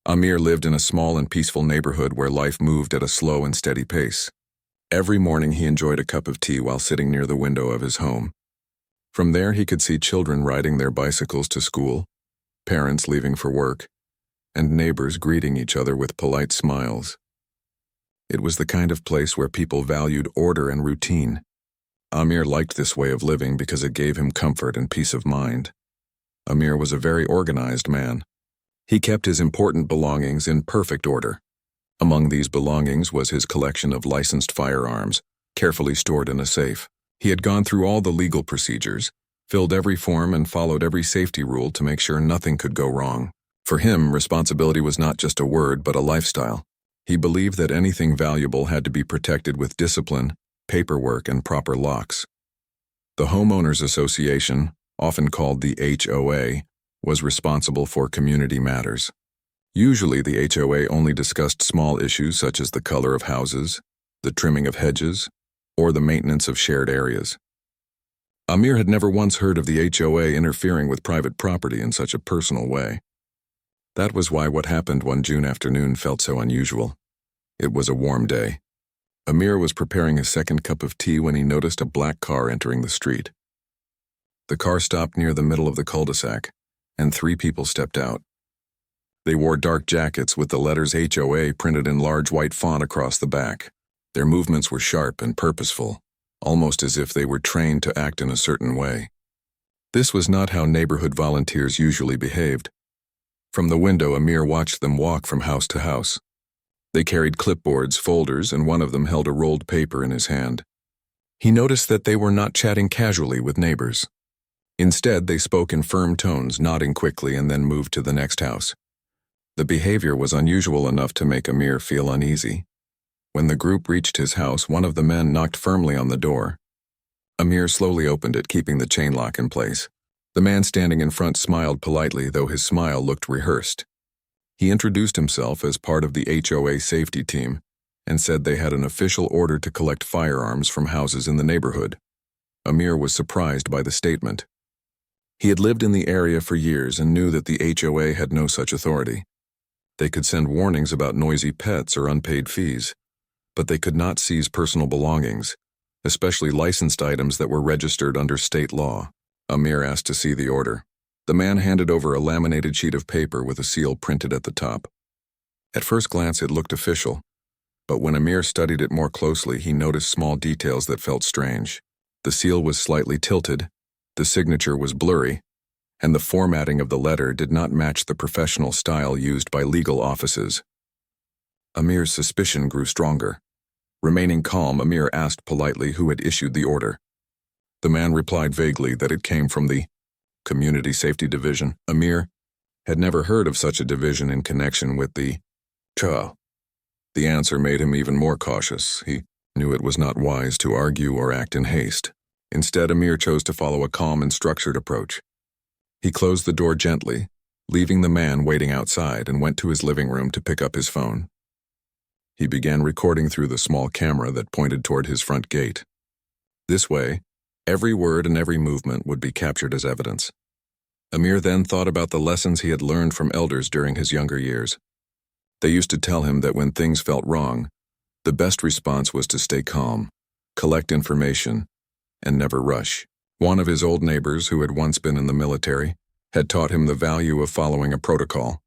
Amir lived in a small and peaceful neighborhood where life moved at a slow and steady pace. Every morning he enjoyed a cup of tea while sitting near the window of his home. From there he could see children riding their bicycles to school, parents leaving for work, and neighbors greeting each other with polite smiles. It was the kind of place where people valued order and routine. Amir liked this way of living because it gave him comfort and peace of mind. Amir was a very organized man. He kept his important belongings in perfect order. Among these belongings was his collection of licensed firearms, carefully stored in a safe. He had gone through all the legal procedures, filled every form, and followed every safety rule to make sure nothing could go wrong. For him, responsibility was not just a word but a lifestyle. He believed that anything valuable had to be protected with discipline, paperwork, and proper locks. The Homeowners Association, often called the HOA, was responsible for community matters. Usually the HOA only discussed small issues such as the color of houses, the trimming of hedges, or the maintenance of shared areas. Amir had never once heard of the HOA interfering with private property in such a personal way. That was why what happened one June afternoon felt so unusual. It was a warm day. Amir was preparing his second cup of tea when he noticed a black car entering the street. The car stopped near the middle of the cul-de-sac, and 3 people stepped out. They wore dark jackets with the letters HOA printed in large white font across the back. Their movements were sharp and purposeful, almost as if they were trained to act in a certain way. This was not how neighborhood volunteers usually behaved. From the window, Amir watched them walk from house to house. They carried clipboards, folders, and one of them held a rolled paper in his hand. He noticed that they were not chatting casually with neighbors. Instead, they spoke in firm tones, nodding quickly, and then moved to the next house. The behavior was unusual enough to make Amir feel uneasy. When the group reached his house, one of the men knocked firmly on the door. Amir slowly opened it, keeping the chain lock in place. The man standing in front smiled politely, though his smile looked rehearsed. He introduced himself as part of the HOA safety team and said they had an official order to collect firearms from houses in the neighborhood. Amir was surprised by the statement. He had lived in the area for years and knew that the HOA had no such authority. They could send warnings about noisy pets or unpaid fees, but they could not seize personal belongings, especially licensed items that were registered under state law. Amir asked to see the order. The man handed over a laminated sheet of paper with a seal printed at the top. At first glance, it looked official, but when Amir studied it more closely, he noticed small details that felt strange. The seal was slightly tilted, the signature was blurry, and the formatting of the letter did not match the professional style used by legal offices. Amir's suspicion grew stronger. Remaining calm, Amir asked politely who had issued the order. The man replied vaguely that it came from the Community Safety Division. Amir had never heard of such a division in connection with the CHRONICLES. The answer made him even more cautious. He knew it was not wise to argue or act in haste. Instead, Amir chose to follow a calm and structured approach. He closed the door gently, leaving the man waiting outside, and went to his living room to pick up his phone. He began recording through the small camera that pointed toward his front gate. This way, every word and every movement would be captured as evidence. Amir then thought about the lessons he had learned from elders during his younger years. They used to tell him that when things felt wrong, the best response was to stay calm, collect information, and never rush. One of his old neighbors, who had once been in the military, had taught him the value of following a protocol.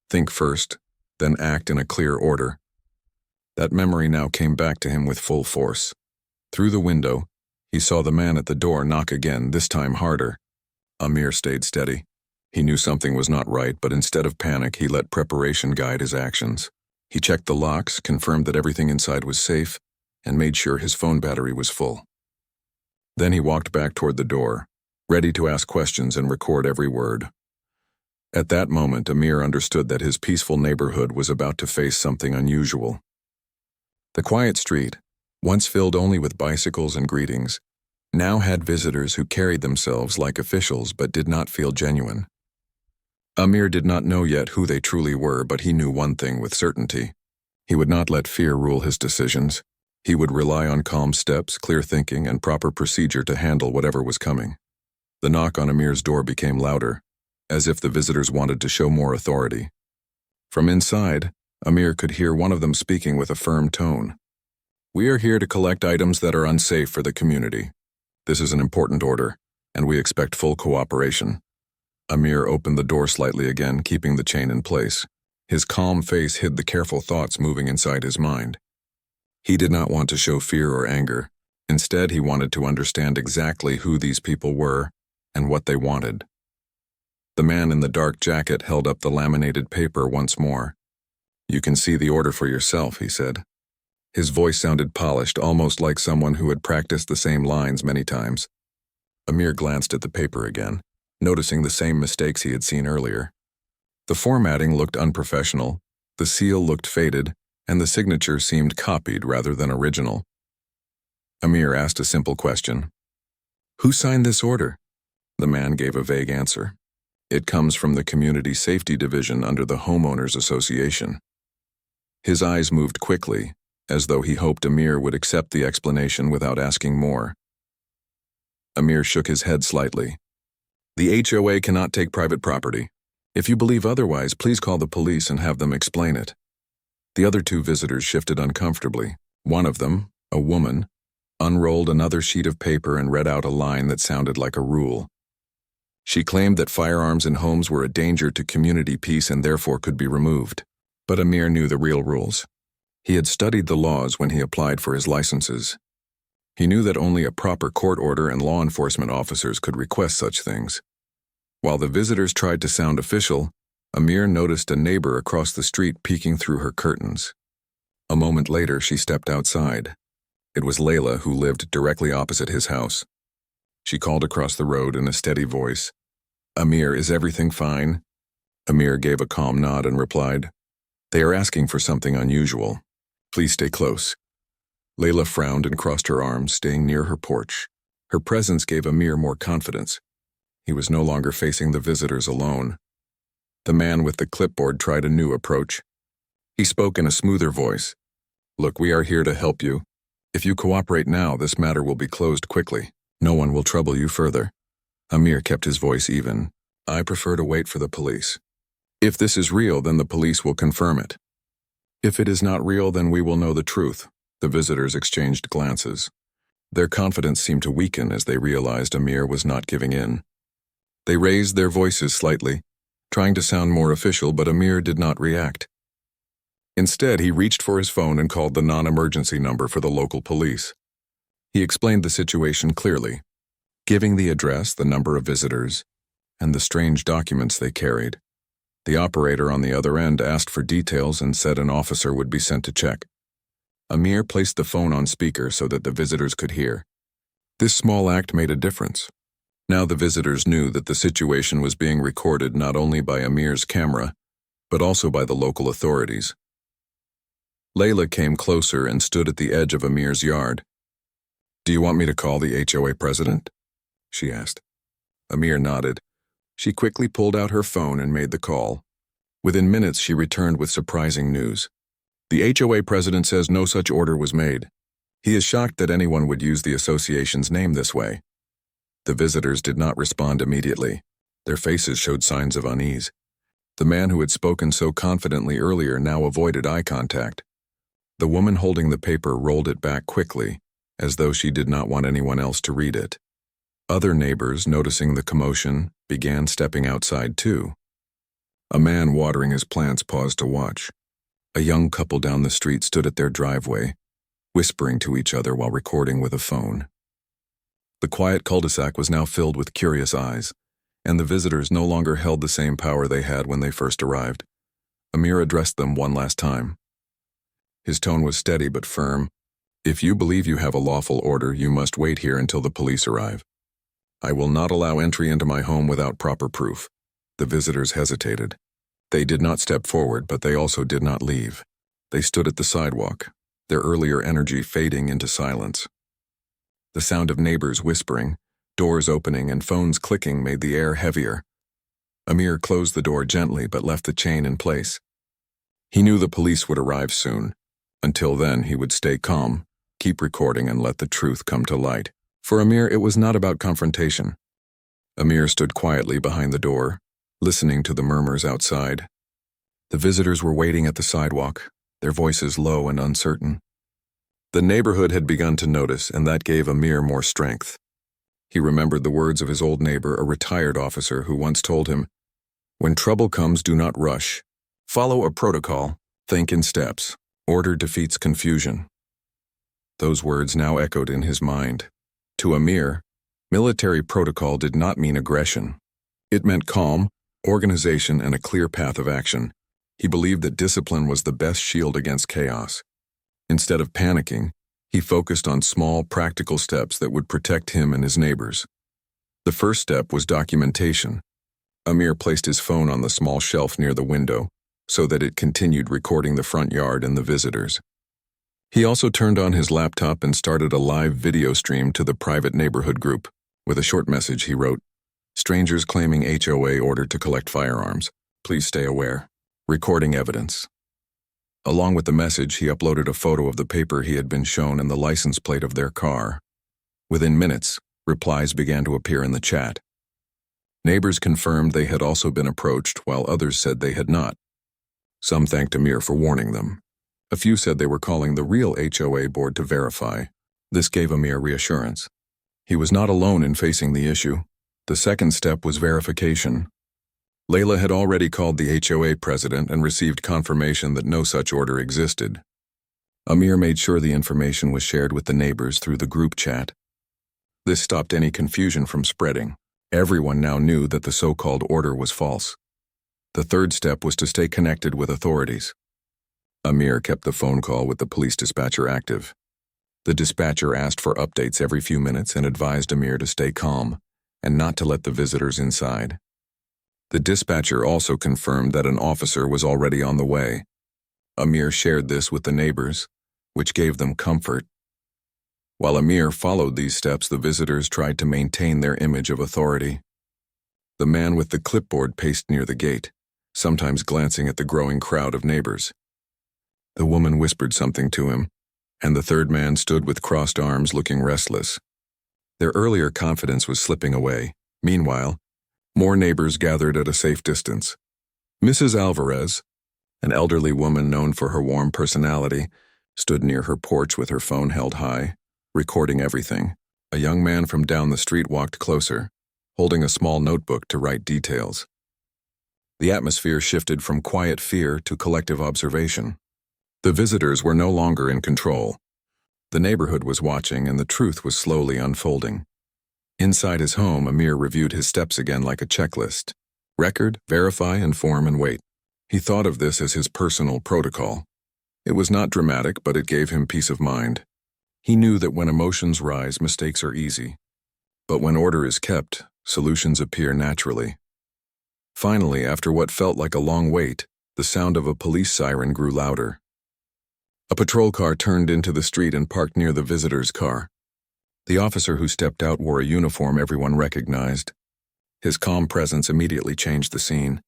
Think first, then act in a clear order. That memory now came back to him with full force. Through the window, he saw the man at the door knock again, this time harder. Amir stayed steady. He knew something was not right, but instead of panic, he let preparation guide his actions. He checked the locks, confirmed that everything inside was safe, and made sure his phone battery was full. Then he walked back toward the door, ready to ask questions and record every word. At that moment, Amir understood that his peaceful neighborhood was about to face something unusual. The quiet street, once filled only with bicycles and greetings, now had visitors who carried themselves like officials but did not feel genuine. Amir did not know yet who they truly were, but he knew one thing with certainty. He would not let fear rule his decisions. He would rely on calm steps, clear thinking, and proper procedure to handle whatever was coming. The knock on Amir's door became louder, as if the visitors wanted to show more authority. From inside, Amir could hear one of them speaking with a firm tone. "We are here to collect items that are unsafe for the community. This is an important order, and we expect full cooperation." Amir opened the door slightly again, keeping the chain in place. His calm face hid the careful thoughts moving inside his mind. He did not want to show fear or anger. Instead, he wanted to understand exactly who these people were and what they wanted. The man in the dark jacket held up the laminated paper once more. "You can see the order for yourself," he said. His voice sounded polished, almost like someone who had practiced the same lines many times. Amir glanced at the paper again, noticing the same mistakes he had seen earlier. The formatting looked unprofessional, the seal looked faded, and the signature seemed copied rather than original. Amir asked a simple question. "Who signed this order?" The man gave a vague answer. "It comes from the Community Safety Division under the Homeowners Association." His eyes moved quickly, as though he hoped Amir would accept the explanation without asking more. Amir shook his head slightly. "The HOA cannot take private property. If you believe otherwise, please call the police and have them explain it." The other two visitors shifted uncomfortably. One of them, a woman, unrolled another sheet of paper and read out a line that sounded like a rule. She claimed that firearms in homes were a danger to community peace and therefore could be removed. But Amir knew the real rules. He had studied the laws when he applied for his licenses. He knew that only a proper court order and law enforcement officers could request such things. While the visitors tried to sound official, Amir noticed a neighbor across the street peeking through her curtains. A moment later, she stepped outside. It was Layla, who lived directly opposite his house. She called across the road in a steady voice. "Amir, is everything fine?" Amir gave a calm nod and replied, "They are asking for something unusual. Please stay close." Layla frowned and crossed her arms, staying near her porch. Her presence gave Amir more confidence. He was no longer facing the visitors alone. The man with the clipboard tried a new approach. He spoke in a smoother voice. "Look, we are here to help you. If you cooperate now, this matter will be closed quickly. No one will trouble you further." Amir kept his voice even. "I prefer to wait for the police. If this is real, then the police will confirm it. If it is not real, then we will know the truth." The visitors exchanged glances. Their confidence seemed to weaken as they realized Amir was not giving in. They raised their voices slightly, trying to sound more official, but Amir did not react. Instead, he reached for his phone and called the non-emergency number for the local police. He explained the situation clearly, giving the address, the number of visitors, and the strange documents they carried. The operator on the other end asked for details and said an officer would be sent to check. Amir placed the phone on speaker so that the visitors could hear. This small act made a difference. Now the visitors knew that the situation was being recorded not only by Amir's camera, but also by the local authorities. Layla came closer and stood at the edge of Amir's yard. "Do you want me to call the HOA president?" she asked. Amir nodded. She quickly pulled out her phone and made the call. Within minutes, she returned with surprising news. "The HOA president says no such order was made. He is shocked that anyone would use the association's name this way." The visitors did not respond immediately. Their faces showed signs of unease. The man who had spoken so confidently earlier now avoided eye contact. The woman holding the paper rolled it back quickly, as though she did not want anyone else to read it. Other neighbors, noticing the commotion, began stepping outside too. A man watering his plants paused to watch. A young couple down the street stood at their driveway, whispering to each other while recording with a phone. The quiet cul-de-sac was now filled with curious eyes, and the visitors no longer held the same power they had when they first arrived. Amir addressed them one last time. His tone was steady but firm. "If you believe you have a lawful order, you must wait here until the police arrive. I will not allow entry into my home without proper proof." The visitors hesitated. They did not step forward, but they also did not leave. They stood at the sidewalk, their earlier energy fading into silence. The sound of neighbors whispering, doors opening, and phones clicking made the air heavier. Amir closed the door gently but left the chain in place. He knew the police would arrive soon. Until then, he would stay calm, keep recording, and let the truth come to light. For Amir, it was not about confrontation. Amir stood quietly behind the door, listening to the murmurs outside. The visitors were waiting at the sidewalk, their voices low and uncertain. The neighborhood had begun to notice, and that gave Amir more strength. He remembered the words of his old neighbor, a retired officer, who once told him, "When trouble comes, do not rush. Follow a protocol, think in steps. Order defeats confusion." Those words now echoed in his mind. To Amir, military protocol did not mean aggression. It meant calm, organization, and a clear path of action. He believed that discipline was the best shield against chaos. Instead of panicking, he focused on small, practical steps that would protect him and his neighbors. The first step was documentation. Amir placed his phone on the small shelf near the window so that it continued recording the front yard and the visitors. He also turned on his laptop and started a live video stream to the private neighborhood group. With a short message, he wrote, "Strangers claiming HOA order to collect firearms. Please stay aware. Recording evidence." Along with the message, he uploaded a photo of the paper he had been shown and the license plate of their car. Within minutes, replies began to appear in the chat. Neighbors confirmed they had also been approached, while others said they had not. Some thanked Amir for warning them. A few said they were calling the real HOA board to verify. This gave Amir reassurance. He was not alone in facing the issue. The second step was verification. Layla had already called the HOA president and received confirmation that no such order existed. Amir made sure the information was shared with the neighbors through the group chat. This stopped any confusion from spreading. Everyone now knew that the so-called order was false. The third step was to stay connected with authorities. Amir kept the phone call with the police dispatcher active. The dispatcher asked for updates every few minutes and advised Amir to stay calm and not to let the visitors inside. The dispatcher also confirmed that an officer was already on the way. Amir shared this with the neighbors, which gave them comfort. While Amir followed these steps, the visitors tried to maintain their image of authority. The man with the clipboard paced near the gate, sometimes glancing at the growing crowd of neighbors. The woman whispered something to him, and the third man stood with crossed arms looking restless. Their earlier confidence was slipping away. Meanwhile, more neighbors gathered at a safe distance. Mrs. Alvarez, an elderly woman known for her warm personality, stood near her porch with her phone held high, recording everything. A young man from down the street walked closer, holding a small notebook to write details. The atmosphere shifted from quiet fear to collective observation. The visitors were no longer in control. The neighborhood was watching, and the truth was slowly unfolding. Inside his home, Amir reviewed his steps again like a checklist. Record, verify, inform, and wait. He thought of this as his personal protocol. It was not dramatic, but it gave him peace of mind. He knew that when emotions rise, mistakes are easy. But when order is kept, solutions appear naturally. Finally, after what felt like a long wait, the sound of a police siren grew louder. A patrol car turned into the street and parked near the visitor's car. The officer who stepped out wore a uniform everyone recognized. His calm presence immediately changed the scene.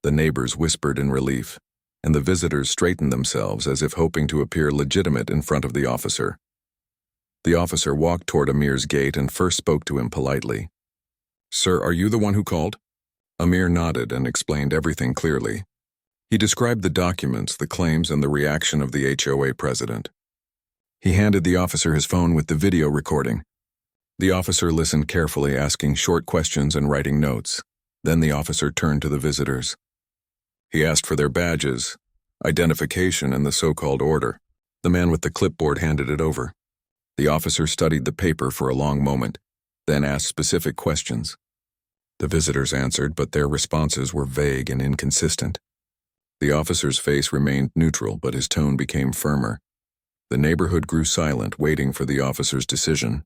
The neighbors whispered in relief, and the visitors straightened themselves as if hoping to appear legitimate in front of the officer. The officer walked toward Amir's gate and first spoke to him politely. "Sir, are you the one who called?" Amir nodded and explained everything clearly. He described the documents, the claims, and the reaction of the HOA president. He handed the officer his phone with the video recording. The officer listened carefully, asking short questions and writing notes. Then the officer turned to the visitors. He asked for their badges, identification, and the so-called order. The man with the clipboard handed it over. The officer studied the paper for a long moment, then asked specific questions. The visitors answered, but their responses were vague and inconsistent. The officer's face remained neutral, but his tone became firmer. The neighborhood grew silent, waiting for the officer's decision.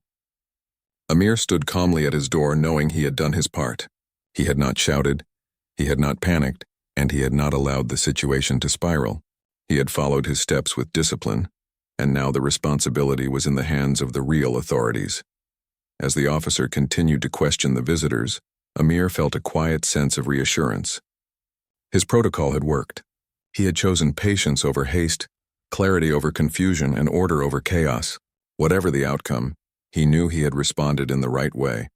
Amir stood calmly at his door, knowing he had done his part. He had not shouted, he had not panicked, and he had not allowed the situation to spiral. He had followed his steps with discipline, and now the responsibility was in the hands of the real authorities. As the officer continued to question the visitors, Amir felt a quiet sense of reassurance. His protocol had worked. He had chosen patience over haste, clarity over confusion, and order over chaos. Whatever the outcome, he knew he had responded in the right way.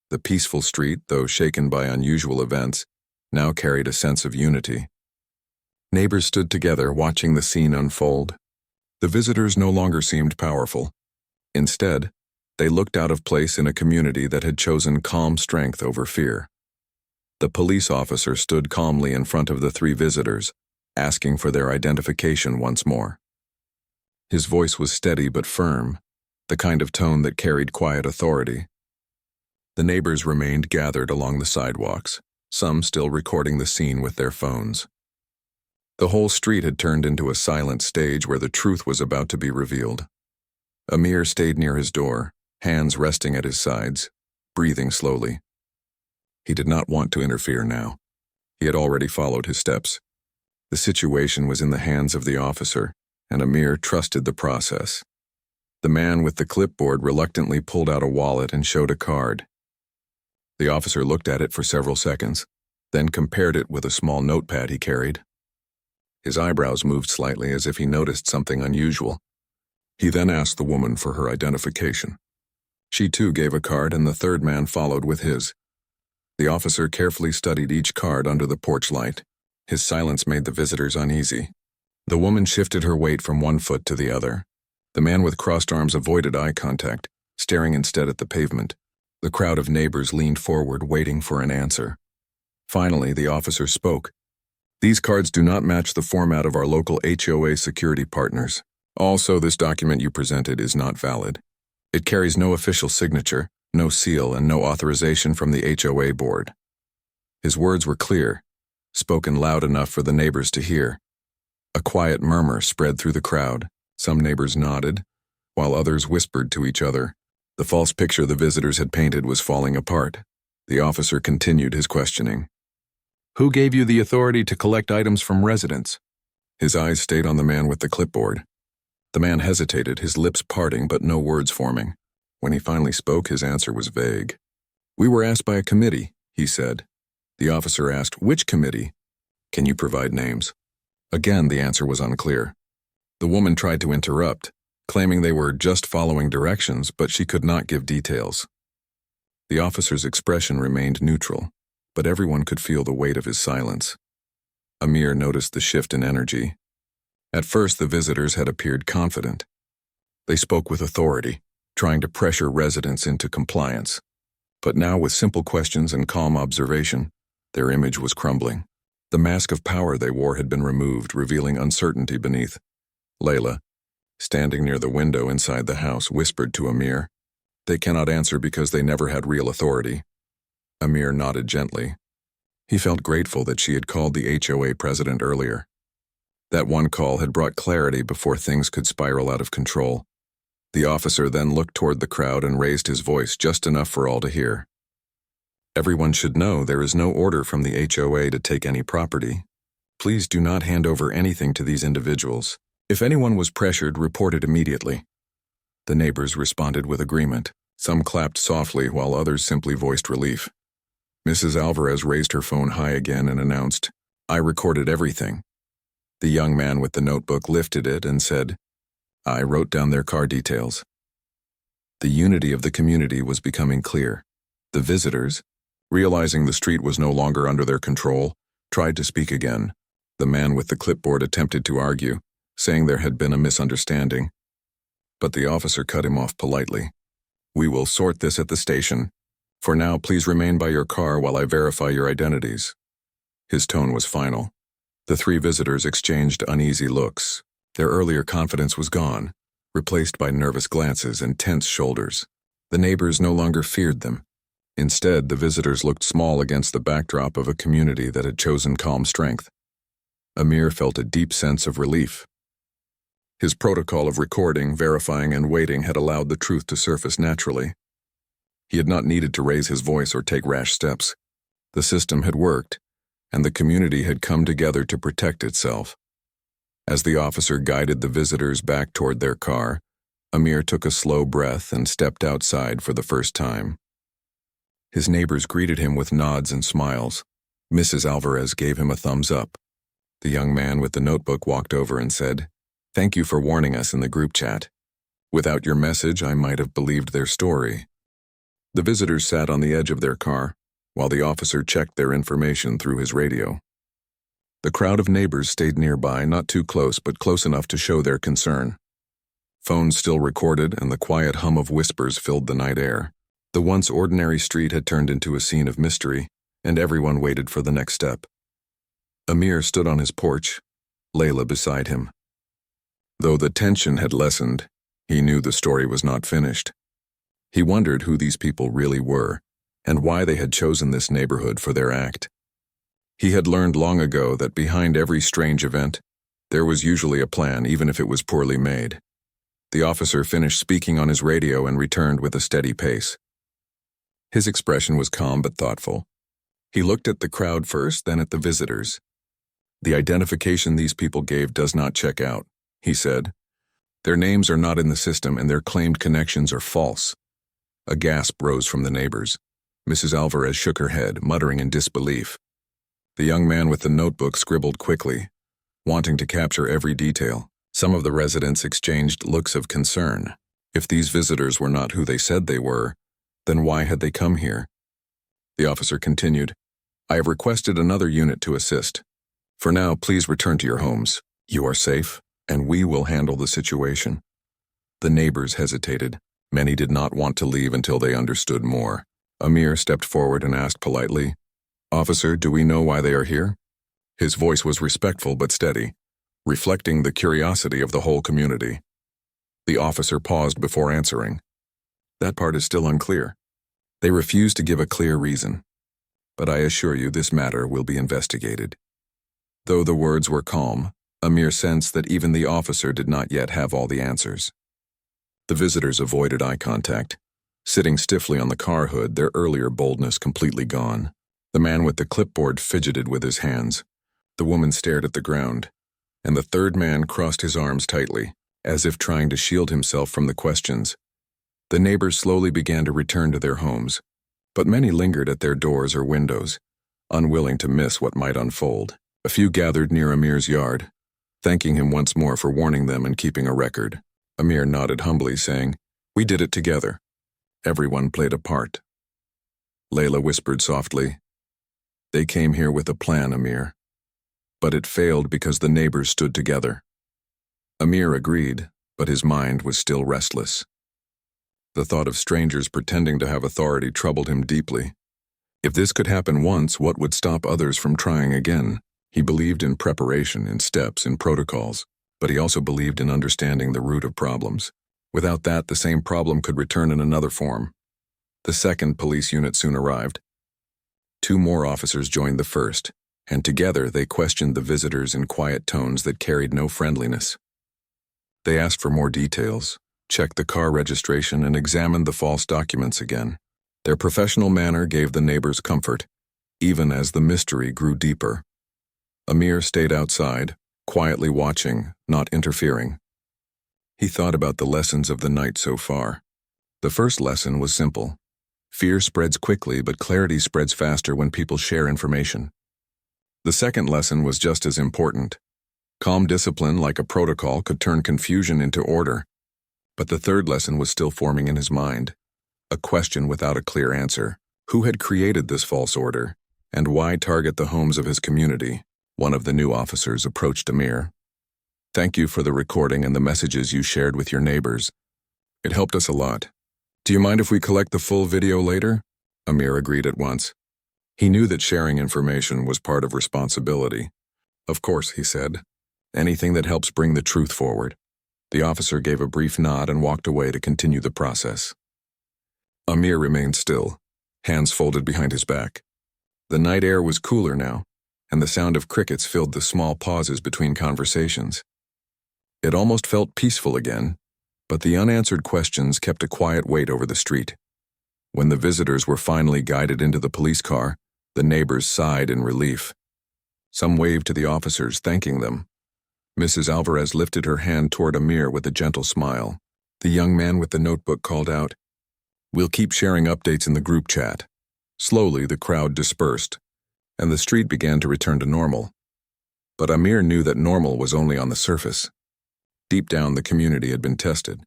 The peaceful street, though shaken by unusual events, now carried a sense of unity. Neighbors stood together, watching the scene unfold. The visitors no longer seemed powerful. Instead, they looked out of place in a community that had chosen calm strength over fear. The police officer stood calmly in front of the three visitors, asking for their identification once more. His voice was steady but firm, the kind of tone that carried quiet authority. The neighbors remained gathered along the sidewalks, some still recording the scene with their phones. The whole street had turned into a silent stage where the truth was about to be revealed. Amir stayed near his door, hands resting at his sides, breathing slowly. He did not want to interfere now. He had already followed his steps. The situation was in the hands of the officer, and Amir trusted the process. The man with the clipboard reluctantly pulled out a wallet and showed a card. The officer looked at it for several seconds, then compared it with a small notepad he carried. His eyebrows moved slightly as if he noticed something unusual. He then asked the woman for her identification. She too gave a card, and the third man followed with his. The officer carefully studied each card under the porch light. His silence made the visitors uneasy. The woman shifted her weight from one foot to the other. The man with crossed arms avoided eye contact, staring instead at the pavement. The crowd of neighbors leaned forward, waiting for an answer. Finally, the officer spoke. "These cards do not match the format of our local HOA security partners. Also, this document you presented is not valid. It carries no official signature, no seal, and no authorization from the HOA board." His words were clear, spoken loud enough for the neighbors to hear. A quiet murmur spread through the crowd. Some neighbors nodded, while others whispered to each other. The false picture the visitors had painted was falling apart. The officer continued his questioning. "Who gave you the authority to collect items from residents?" His eyes stayed on the man with the clipboard. The man hesitated, his lips parting but no words forming. When he finally spoke, his answer was vague. "We were asked by a committee," he said. The officer asked, "Which committee? Can you provide names?" Again, the answer was unclear. The woman tried to interrupt, claiming they were just following directions, but she could not give details. The officer's expression remained neutral, but everyone could feel the weight of his silence. Amir noticed the shift in energy. At first, the visitors had appeared confident. They spoke with authority, trying to pressure residents into compliance. But now, with simple questions and calm observation, their image was crumbling. The mask of power they wore had been removed, revealing uncertainty beneath. Layla, standing near the window inside the house, whispered to Amir, "They cannot answer because they never had real authority." Amir nodded gently. He felt grateful that she had called the HOA president earlier. That one call had brought clarity before things could spiral out of control. The officer then looked toward the crowd and raised his voice just enough for all to hear. "Everyone should know there is no order from the HOA to take any property. Please do not hand over anything to these individuals. If anyone was pressured, report it immediately." The neighbors responded with agreement. Some clapped softly while others simply voiced relief. Mrs. Alvarez raised her phone high again and announced, "I recorded everything." The young man with the notebook lifted it and said, "I wrote down their car details." The unity of the community was becoming clear. The visitors, realizing the street was no longer under their control, tried to speak again. The man with the clipboard attempted to argue, saying there had been a misunderstanding. But the officer cut him off politely. "We will sort this at the station. For now, please remain by your car while I verify your identities." His tone was final. The three visitors exchanged uneasy looks. Their earlier confidence was gone, replaced by nervous glances and tense shoulders. The neighbors no longer feared them. Instead, the visitors looked small against the backdrop of a community that had chosen calm strength. Amir felt a deep sense of relief. His protocol of recording, verifying, and waiting had allowed the truth to surface naturally. He had not needed to raise his voice or take rash steps. The system had worked, and the community had come together to protect itself. As the officer guided the visitors back toward their car, Amir took a slow breath and stepped outside for the first time. His neighbors greeted him with nods and smiles. Mrs. Alvarez gave him a thumbs up. The young man with the notebook walked over and said, "Thank you for warning us in the group chat. Without your message, I might have believed their story." The visitors sat on the edge of their car, while the officer checked their information through his radio. The crowd of neighbors stayed nearby, not too close, but close enough to show their concern. Phones still recorded, and the quiet hum of whispers filled the night air. The once ordinary street had turned into a scene of mystery, and everyone waited for the next step. Amir stood on his porch, Layla beside him. Though the tension had lessened, he knew the story was not finished. He wondered who these people really were, and why they had chosen this neighborhood for their act. He had learned long ago that behind every strange event, there was usually a plan, even if it was poorly made. The officer finished speaking on his radio and returned with a steady pace. His expression was calm but thoughtful. He looked at the crowd first, then at the visitors. "The identification these people gave does not check out," he said. "Their names are not in the system and their claimed connections are false." A gasp rose from the neighbors. Mrs. Alvarez shook her head, muttering in disbelief. The young man with the notebook scribbled quickly, wanting to capture every detail. Some of the residents exchanged looks of concern. If these visitors were not who they said they were, then why had they come here? The officer continued, "I have requested another unit to assist. For now, please return to your homes. You are safe, and we will handle the situation." The neighbors hesitated. Many did not want to leave until they understood more. Amir stepped forward and asked politely, "Officer, do we know why they are here?" His voice was respectful but steady, reflecting the curiosity of the whole community. The officer paused before answering. "That part is still unclear. They refuse to give a clear reason. But I assure you this matter will be investigated." Though the words were calm, Amir sensed that even the officer did not yet have all the answers. The visitors avoided eye contact, sitting stiffly on the car hood, their earlier boldness completely gone. The man with the clipboard fidgeted with his hands. The woman stared at the ground, and the third man crossed his arms tightly, as if trying to shield himself from the questions. The neighbors slowly began to return to their homes, but many lingered at their doors or windows, unwilling to miss what might unfold. A few gathered near Amir's yard, thanking him once more for warning them and keeping a record. Amir nodded humbly, saying, "We did it together. Everyone played a part." Layla whispered softly, "They came here with a plan, Amir. But it failed because the neighbors stood together." Amir agreed, but his mind was still restless. The thought of strangers pretending to have authority troubled him deeply. If this could happen once, what would stop others from trying again? He believed in preparation, in steps, in protocols, but he also believed in understanding the root of problems. Without that, the same problem could return in another form. The second police unit soon arrived. 2 more officers joined the first, and together they questioned the visitors in quiet tones that carried no friendliness. They asked for more details, checked the car registration, and examined the false documents again. Their professional manner gave the neighbors comfort, even as the mystery grew deeper. Amir stayed outside, quietly watching, not interfering. He thought about the lessons of the night so far. The first lesson was simple. Fear spreads quickly, but clarity spreads faster when people share information. The second lesson was just as important. Calm discipline, like a protocol, could turn confusion into order. But the third lesson was still forming in his mind. A question without a clear answer. Who had created this false order? And why target the homes of his community? One of the new officers approached Amir. "Thank you for the recording and the messages you shared with your neighbors. It helped us a lot. Do you mind if we collect the full video later?" Amir agreed at once. He knew that sharing information was part of responsibility. "Of course," he said. "Anything that helps bring the truth forward." The officer gave a brief nod and walked away to continue the process. Amir remained still, hands folded behind his back. The night air was cooler now, and the sound of crickets filled the small pauses between conversations. It almost felt peaceful again, but the unanswered questions kept a quiet weight over the street. When the visitors were finally guided into the police car, the neighbors sighed in relief. Some waved to the officers, thanking them. Mrs. Alvarez lifted her hand toward Amir with a gentle smile. The young man with the notebook called out, "We'll keep sharing updates in the group chat." Slowly, the crowd dispersed, and the street began to return to normal. But Amir knew that normal was only on the surface. Deep down, the community had been tested.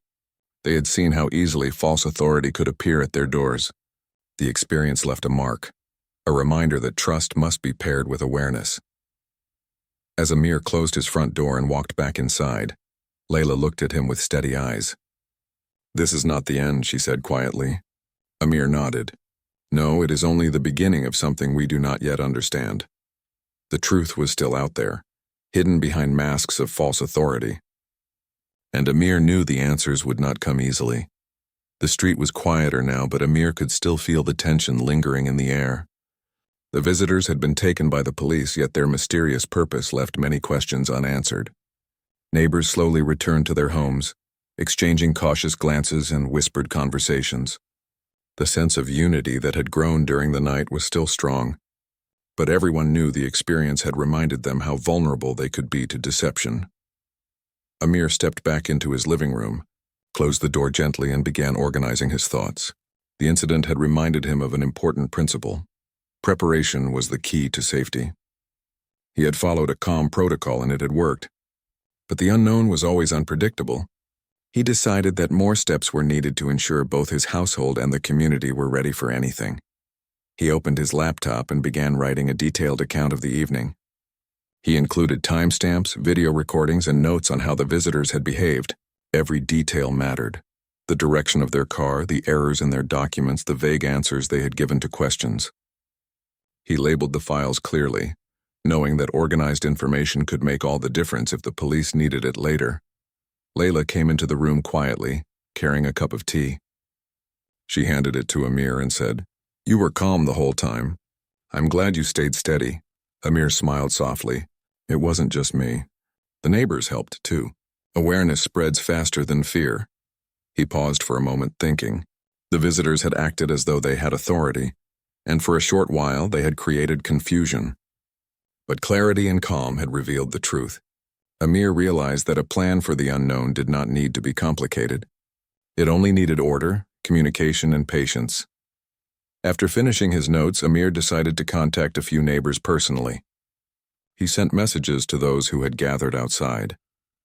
They had seen how easily false authority could appear at their doors. The experience left a mark, a reminder that trust must be paired with awareness. As Amir closed his front door and walked back inside, Layla looked at him with steady eyes. "This is not the end," she said quietly. Amir nodded. "No, it is only the beginning of something we do not yet understand." The truth was still out there, hidden behind masks of false authority. And Amir knew the answers would not come easily. The street was quieter now, but Amir could still feel the tension lingering in the air. The visitors had been taken by the police, yet their mysterious purpose left many questions unanswered. Neighbors slowly returned to their homes, exchanging cautious glances and whispered conversations. The sense of unity that had grown during the night was still strong, but everyone knew the experience had reminded them how vulnerable they could be to deception. Amir stepped back into his living room, closed the door gently, and began organizing his thoughts. The incident had reminded him of an important principle. Preparation was the key to safety. He had followed a calm protocol and it had worked. But the unknown was always unpredictable. He decided that more steps were needed to ensure both his household and the community were ready for anything. He opened his laptop and began writing a detailed account of the evening. He included timestamps, video recordings, and notes on how the visitors had behaved. Every detail mattered. The direction of their car, the errors in their documents, the vague answers they had given to questions. He labeled the files clearly, knowing that organized information could make all the difference if the police needed it later. Layla came into the room quietly, carrying a cup of tea. She handed it to Amir and said, "You were calm the whole time. I'm glad you stayed steady." Amir smiled softly. "It wasn't just me. The neighbors helped too. Awareness spreads faster than fear." He paused for a moment, thinking. The visitors had acted as though they had authority, and for a short while they had created confusion. But clarity and calm had revealed the truth. Amir realized that a plan for the unknown did not need to be complicated. It only needed order, communication, and patience. After finishing his notes, Amir decided to contact a few neighbors personally. He sent messages to those who had gathered outside,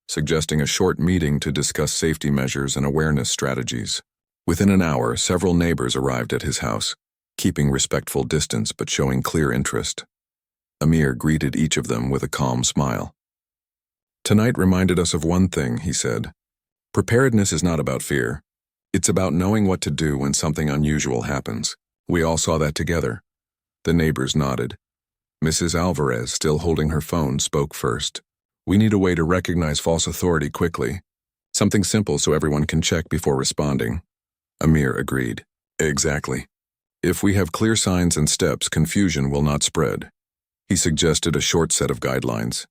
suggesting a short meeting to discuss safety measures and awareness strategies. Within an hour, several neighbors arrived at his house, keeping respectful distance but showing clear interest. Amir greeted each of them with a calm smile. "Tonight reminded us of one thing," he said. "Preparedness is not about fear. It's about knowing what to do when something unusual happens." We all saw that together. The neighbors nodded. Mrs. Alvarez, still holding her phone, spoke first. "We need a way to recognize false authority quickly. Something simple so everyone can check before responding." Amir agreed. "Exactly. If we have clear signs and steps, confusion will not spread." He suggested a short set of guidelines.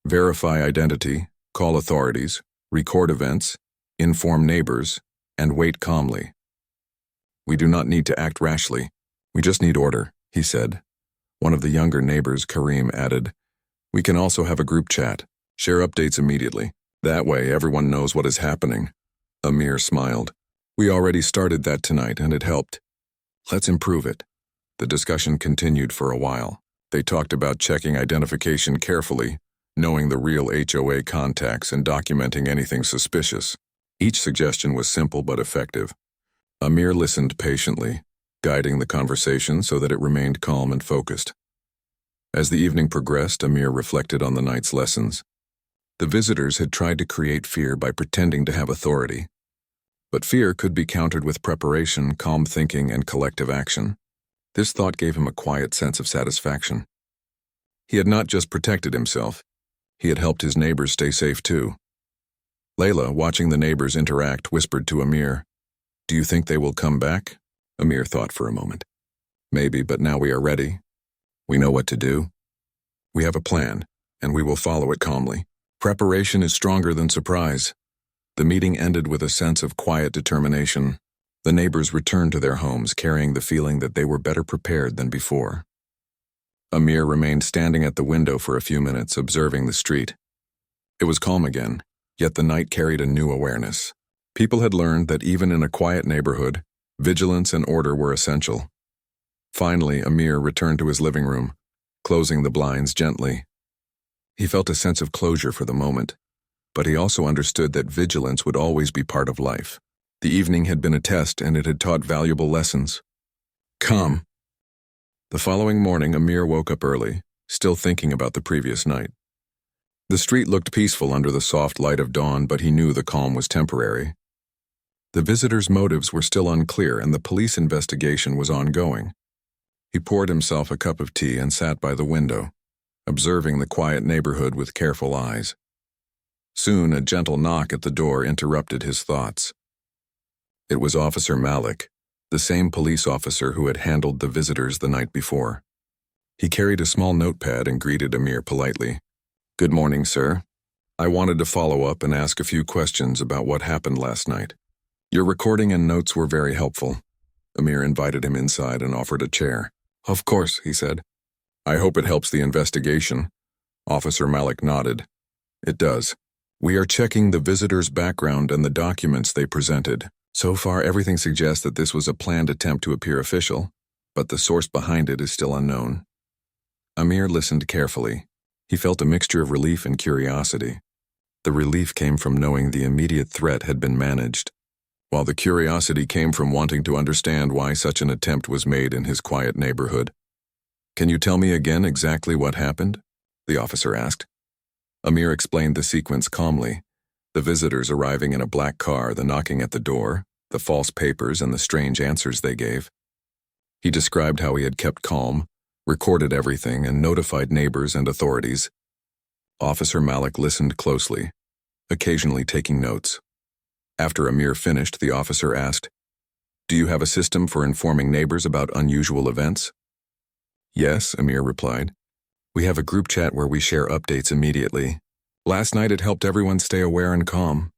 Verify identity, call authorities, record events, inform neighbors, and wait calmly. "We do not need to act rashly. We just need order," he said. One of the younger neighbors, Karim, added, "We can also have a group chat. Share updates immediately. That way everyone knows what is happening." Amir smiled. "We already started that tonight and it helped. Let's improve it." The discussion continued for a while. They talked about checking identification carefully, knowing the real HOA contacts, and documenting anything suspicious. Each suggestion was simple but effective. Amir listened patiently, guiding the conversation so that it remained calm and focused. As the evening progressed, Amir reflected on the night's lessons. The visitors had tried to create fear by pretending to have authority. But fear could be countered with preparation, calm thinking, and collective action. This thought gave him a quiet sense of satisfaction. He had not just protected himself, he had helped his neighbors stay safe too. Layla, watching the neighbors interact, whispered to Amir, "Do you think they will come back?" Amir thought for a moment. "Maybe, but now we are ready. We know what to do. We have a plan, and we will follow it calmly. Preparation is stronger than surprise." The meeting ended with a sense of quiet determination. The neighbors returned to their homes carrying the feeling that they were better prepared than before. Amir remained standing at the window for a few minutes, observing the street. It was calm again, yet the night carried a new awareness. People had learned that even in a quiet neighborhood, vigilance and order were essential. Finally, Amir returned to his living room, closing the blinds gently. He felt a sense of closure for the moment, but he also understood that vigilance would always be part of life. The evening had been a test, and it had taught valuable lessons. Calm. The following morning, Amir woke up early, still thinking about the previous night. The street looked peaceful under the soft light of dawn, but he knew the calm was temporary. The visitor's motives were still unclear, and the police investigation was ongoing. He poured himself a cup of tea and sat by the window, observing the quiet neighborhood with careful eyes. Soon, a gentle knock at the door interrupted his thoughts. It was Officer Malik, the same police officer who had handled the visitors the night before. He carried a small notepad and greeted Amir politely. "Good morning, sir. I wanted to follow up and ask a few questions about what happened last night. Your recording and notes were very helpful." Amir invited him inside and offered a chair. "Of course," he said. "I hope it helps the investigation." Officer Malik nodded. "It does. We are checking the visitors' background and the documents they presented. So far, everything suggests that this was a planned attempt to appear official, but the source behind it is still unknown." Amir listened carefully. He felt a mixture of relief and curiosity. The relief came from knowing the immediate threat had been managed, while the curiosity came from wanting to understand why such an attempt was made in his quiet neighborhood. "Can you tell me again exactly what happened?" the officer asked. Amir explained the sequence calmly: the visitors arriving in a black car, the knocking at the door, the false papers, and the strange answers they gave. He described how he had kept calm, recorded everything, and notified neighbors and authorities. Officer Malik listened closely, occasionally taking notes. After Amir finished, the officer asked, "Do you have a system for informing neighbors about unusual events?" "Yes," Amir replied. "We have a group chat where we share updates immediately. Last night it helped everyone stay aware and calm."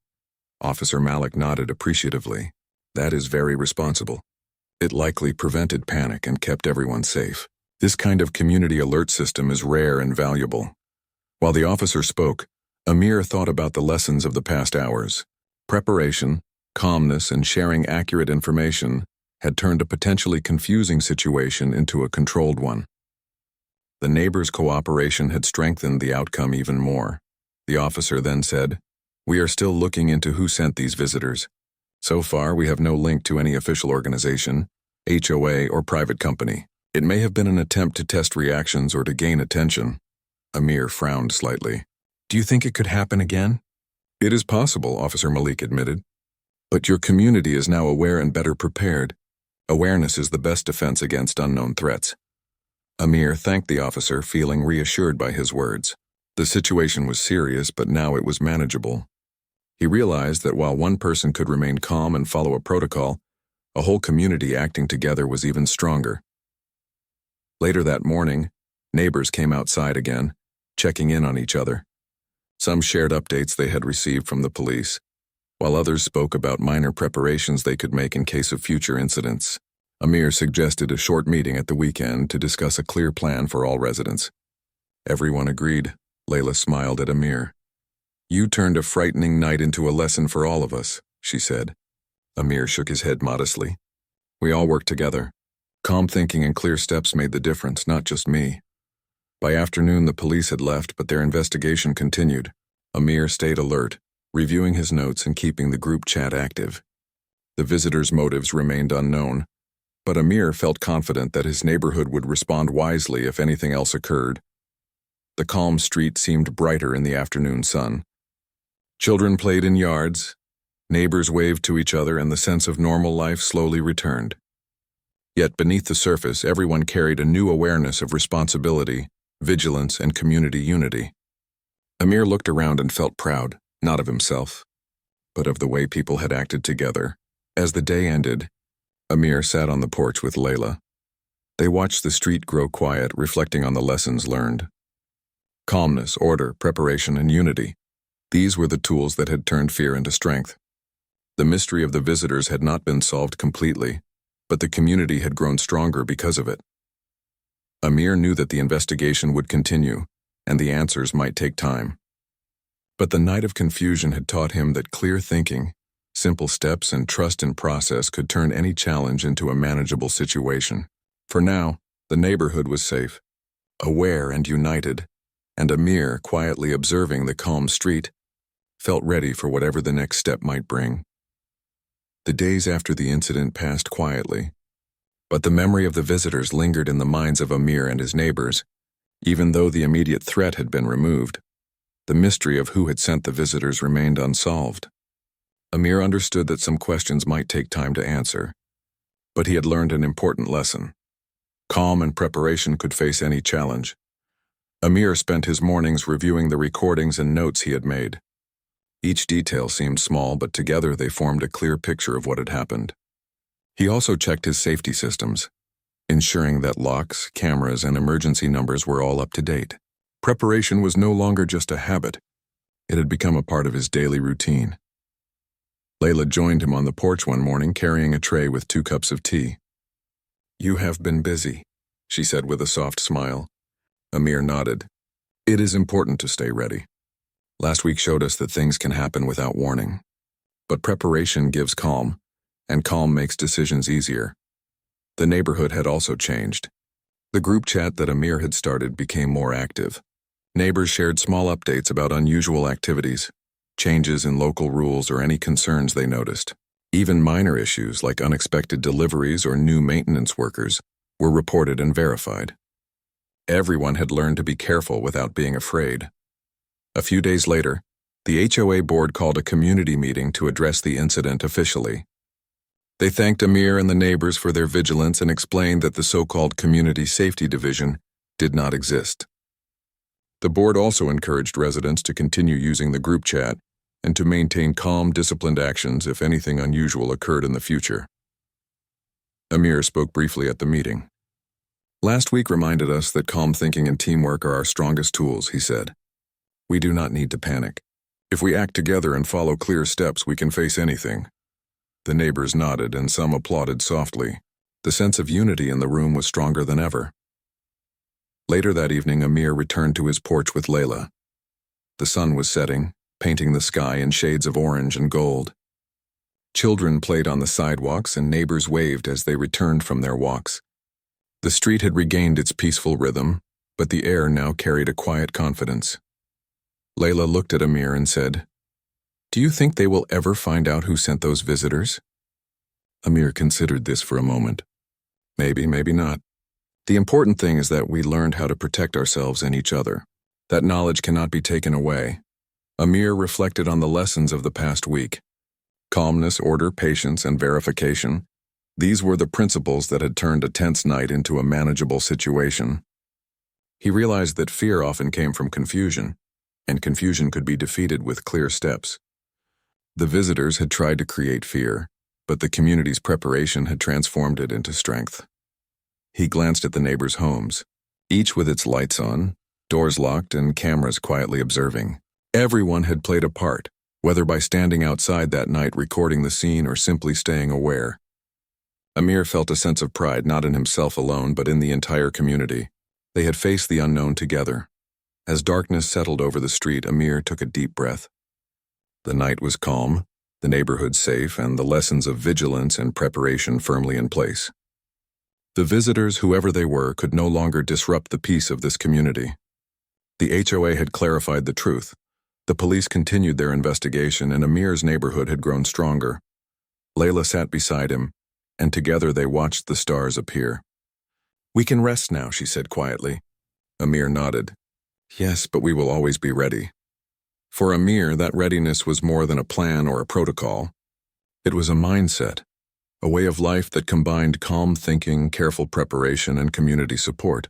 Officer Malik nodded appreciatively. "That is very responsible. It likely prevented panic and kept everyone safe. This kind of community alert system is rare and valuable." While the officer spoke, Amir thought about the lessons of the past hours. Preparation, calmness, and sharing accurate information had turned a potentially confusing situation into a controlled one. The neighbors' cooperation had strengthened the outcome even more. The officer then said, "We are still looking into who sent these visitors. So far, we have no link to any official organization, HOA, or private company. It may have been an attempt to test reactions or to gain attention." Amir frowned slightly. "Do you think it could happen again?" "It is possible," Officer Malik admitted. "But your community is now aware and better prepared. Awareness is the best defense against unknown threats." Amir thanked the officer, feeling reassured by his words. The situation was serious, but now it was manageable. He realized that while one person could remain calm and follow a protocol, a whole community acting together was even stronger. Later that morning, neighbors came outside again, checking in on each other. Some shared updates they had received from the police, while others spoke about minor preparations they could make in case of future incidents. Amir suggested a short meeting at the weekend to discuss a clear plan for all residents. Everyone agreed. Layla smiled at Amir. "You turned a frightening night into a lesson for all of us," she said. Amir shook his head modestly. "We all worked together. Calm thinking and clear steps made the difference, not just me." By afternoon, the police had left, but their investigation continued. Amir stayed alert, reviewing his notes and keeping the group chat active. The visitors' motives remained unknown, but Amir felt confident that his neighborhood would respond wisely if anything else occurred. The calm street seemed brighter in the afternoon sun. Children played in yards, neighbors waved to each other, and the sense of normal life slowly returned. Yet beneath the surface, everyone carried a new awareness of responsibility, vigilance, and community unity. Amir looked around and felt proud, not of himself, but of the way people had acted together. As the day ended, Amir sat on the porch with Layla. They watched the street grow quiet, reflecting on the lessons learned. Calmness, order, preparation, and unity. These were the tools that had turned fear into strength. The mystery of the visitors had not been solved completely, but the community had grown stronger because of it. Amir knew that the investigation would continue, and the answers might take time. But the night of confusion had taught him that clear thinking, simple steps, and trust in process could turn any challenge into a manageable situation. For now, the neighborhood was safe, aware and united, and Amir, quietly observing the calm street, felt ready for whatever the next step might bring. The days after the incident passed quietly, but the memory of the visitors lingered in the minds of Amir and his neighbors, even though the immediate threat had been removed. The mystery of who had sent the visitors remained unsolved. Amir understood that some questions might take time to answer, but he had learned an important lesson. Calm and preparation could face any challenge. Amir spent his mornings reviewing the recordings and notes he had made. Each detail seemed small, but together they formed a clear picture of what had happened. He also checked his safety systems, ensuring that locks, cameras, and emergency numbers were all up to date. Preparation was no longer just a habit. It had become a part of his daily routine. Layla joined him on the porch one morning carrying a tray with 2 cups of tea. "You have been busy," she said with a soft smile. Amir nodded. "It is important to stay ready. Last week showed us that things can happen without warning. But preparation gives calm, and calm makes decisions easier." The neighborhood had also changed. The group chat that Amir had started became more active. Neighbors shared small updates about unusual activities, changes in local rules, or any concerns they noticed. Even minor issues like unexpected deliveries or new maintenance workers were reported and verified. Everyone had learned to be careful without being afraid. A few days later, the HOA board called a community meeting to address the incident officially. They thanked Amir and the neighbors for their vigilance and explained that the so-called Community Safety Division did not exist. The board also encouraged residents to continue using the group chat and to maintain calm, disciplined actions if anything unusual occurred in the future. Amir spoke briefly at the meeting. "Last week reminded us that calm thinking and teamwork are our strongest tools," he said. "We do not need to panic. If we act together and follow clear steps, we can face anything." The neighbors nodded and some applauded softly. The sense of unity in the room was stronger than ever. Later that evening, Amir returned to his porch with Layla. The sun was setting, painting the sky in shades of orange and gold. Children played on the sidewalks and neighbors waved as they returned from their walks. The street had regained its peaceful rhythm, but the air now carried a quiet confidence. Layla looked at Amir and said, "Do you think they will ever find out who sent those visitors?" Amir considered this for a moment. Maybe, maybe not. The important thing is that we learned how to protect ourselves and each other. That knowledge cannot be taken away. Amir reflected on the lessons of the past week. Calmness, order, patience, and verification. These were the principles that had turned a tense night into a manageable situation. He realized that fear often came from confusion, and confusion could be defeated with clear steps. The visitors had tried to create fear, but the community's preparation had transformed it into strength. He glanced at the neighbors' homes, each with its lights on, doors locked, and cameras quietly observing. Everyone had played a part, whether by standing outside that night recording the scene or simply staying aware. Amir felt a sense of pride not in himself alone but in the entire community. They had faced the unknown together. As darkness settled over the street, Amir took a deep breath. The night was calm, the neighborhood safe, and the lessons of vigilance and preparation firmly in place. The visitors, whoever they were, could no longer disrupt the peace of this community. The HOA had clarified the truth. The police continued their investigation, and Amir's neighborhood had grown stronger. Layla sat beside him, and together they watched the stars appear. "We can rest now," she said quietly. Amir nodded. "Yes, but we will always be ready." For Amir, that readiness was more than a plan or a protocol. It was a mindset, a way of life that combined calm thinking, careful preparation, and community support.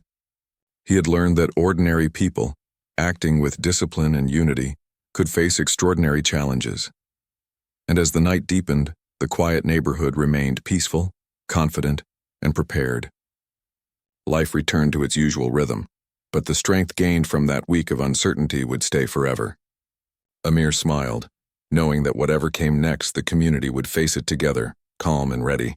He had learned that ordinary people, acting with discipline and unity, could face extraordinary challenges. And as the night deepened, the quiet neighborhood remained peaceful, confident, and prepared. Life returned to its usual rhythm, but the strength gained from that week of uncertainty would stay forever. Amir smiled, knowing that whatever came next, the community would face it together, calm and ready.